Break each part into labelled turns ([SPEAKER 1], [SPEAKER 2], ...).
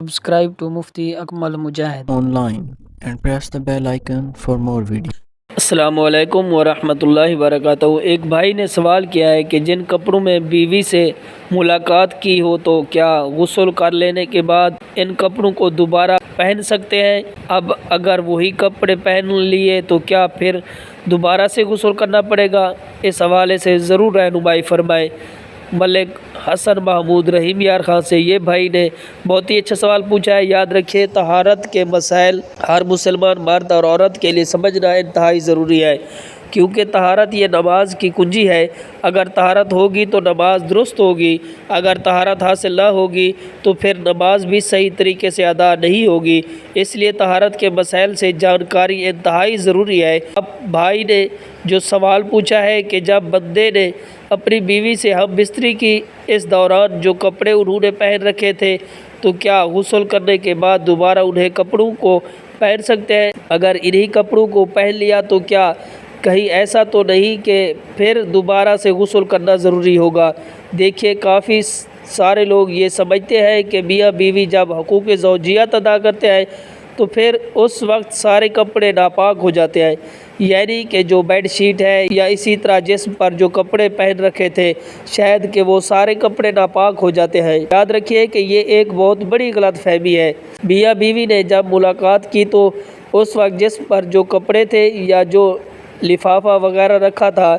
[SPEAKER 1] Subscribe to Mufti Akmal Mujahid
[SPEAKER 2] online and press the bell icon for more videos.
[SPEAKER 1] अस्सलामु अलैकुम वरहमतुल्लाहि वबरकातुहू। एक भाई ने सवाल किया है कि जिन कपड़ों में बीवी से मुलाकात की हो तो क्या गुस्ल कर लेने के बाद इन कपड़ों को दोबारा पहन सकते हैं? अब अगर वही कपड़े पहन लिए तो क्या फिर दोबारा से गुस्ल करना पड़ेगा? इस हवाले से ज़रूर रहनुमाई फरमाएं। मलिक हसन महमूद रहीम यार खान से ये भाई ने बहुत ही अच्छा सवाल पूछा है। याद रखिए, तहारत के मसाइल हर मुसलमान मर्द और औरत के लिए समझना इंतहाई ज़रूरी है, क्योंकि तहारत ये नमाज की कुंजी है। अगर तहारत होगी तो नमाज दुरुस्त होगी, अगर तहारत हासिल ना होगी तो फिर नमाज भी सही तरीके से अदा नहीं होगी। इसलिए तहारत के मसाइल से जानकारी इंतहाई ज़रूरी है। अब भाई ने जो सवाल पूछा है कि जब बंदे ने अपनी बीवी से हम बिस्तरी की इस दौरान जो कपड़े उन्होंने पहन रखे थे तो क्या गुस्ल करने के बाद दोबारा उन्हें कपड़ों को पहन सकते हैं? अगर इन्हीं कपड़ों को पहन लिया तो क्या कहीं ऐसा तो नहीं कि फिर दोबारा से गुस्ल करना ज़रूरी होगा? देखिए, काफ़ी सारे लोग ये समझते हैं कि मियाँ बीवी जब हकूक़ ज़ौजियत अदा करते हैं तो फिर उस वक्त सारे कपड़े नापाक हो जाते हैं, यानी कि जो बेड शीट है या इसी तरह जिस्म पर जो कपड़े पहन रखे थे शायद कि वो सारे कपड़े नापाक हो जाते हैं। याद रखिए कि ये एक बहुत बड़ी गलत फहमी है। मियाँ बीवी ने जब मुलाकात की तो उस वक्त जिस्म पर जो कपड़े थे या जो लिफाफा वगैरह रखा था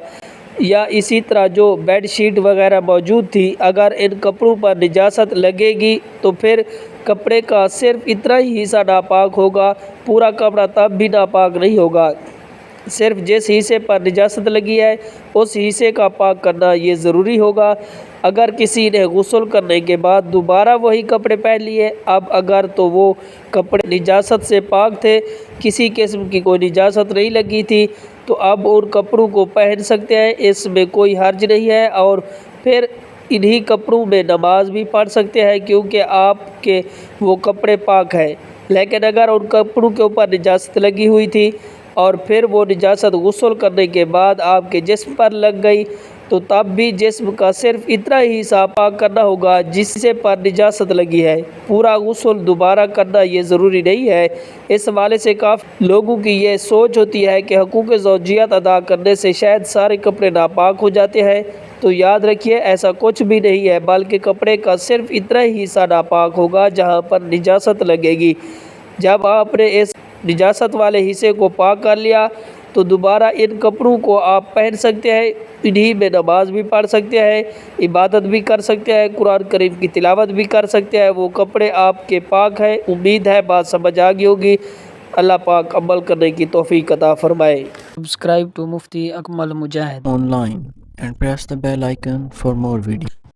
[SPEAKER 1] या इसी तरह जो बेड शीट वगैरह मौजूद थी, अगर इन कपड़ों पर निजासत लगेगी तो फिर कपड़े का सिर्फ इतना ही हिस्सा नापाक होगा, पूरा कपड़ा तब भी नापाक नहीं होगा। सिर्फ जिस हिस्से पर निजासत लगी है उस हिस्से का पाक करना ये ज़रूरी होगा। अगर किसी ने गुस्ल करने के बाद दोबारा वही कपड़े पहन लिए, अब अगर तो वो कपड़े निजासत से पाक थे, किसी किस्म की कोई निजासत नहीं लगी थी, तो अब उन कपड़ों को पहन सकते हैं, इसमें कोई हर्ज नहीं है। और फिर इन्हीं कपड़ों में नमाज भी पढ़ सकते हैं, क्योंकि आपके वो कपड़े पाक हैं। लेकिन अगर उन कपड़ों के ऊपर निजासत लगी हुई थी और फिर वो निजासत गुस्ल करने के बाद आपके जिस्म पर लग गई तो तब भी जिस्म का सिर्फ इतना ही हिस्सा पाक करना होगा जिससे पर निजासत लगी है। पूरा गुस्ल दोबारा करना ये ज़रूरी नहीं है। इस हवाले से काफ़ी लोगों की ये सोच होती है कि हकूक़ ज़ौजियत अदा करने से शायद सारे कपड़े नापाक हो जाते हैं। तो याद रखिए, ऐसा कुछ भी नहीं है, बल्कि कपड़े का सिर्फ इतना ही हिस्सा नापाक होगा जहाँ पर निजासत लगेगी। जब आपने इस निजासत वाले हिस्से को पाक कर लिया तो दोबारा इन कपड़ों को आप पहन सकते हैं, इन्हीं में नमाज भी पढ़ सकते हैं, इबादत भी कर सकते हैं, कुरान करीम की तिलावत भी कर सकते हैं। वो कपड़े आपके पाक हैं। उम्मीद है बात समझ आ गई होगी। अल्लाह पाक अमल करने की तौफीक अता फरमाए। Subscribe to Mufti Akmal Mujahid
[SPEAKER 2] Online and press the bell icon for more videos.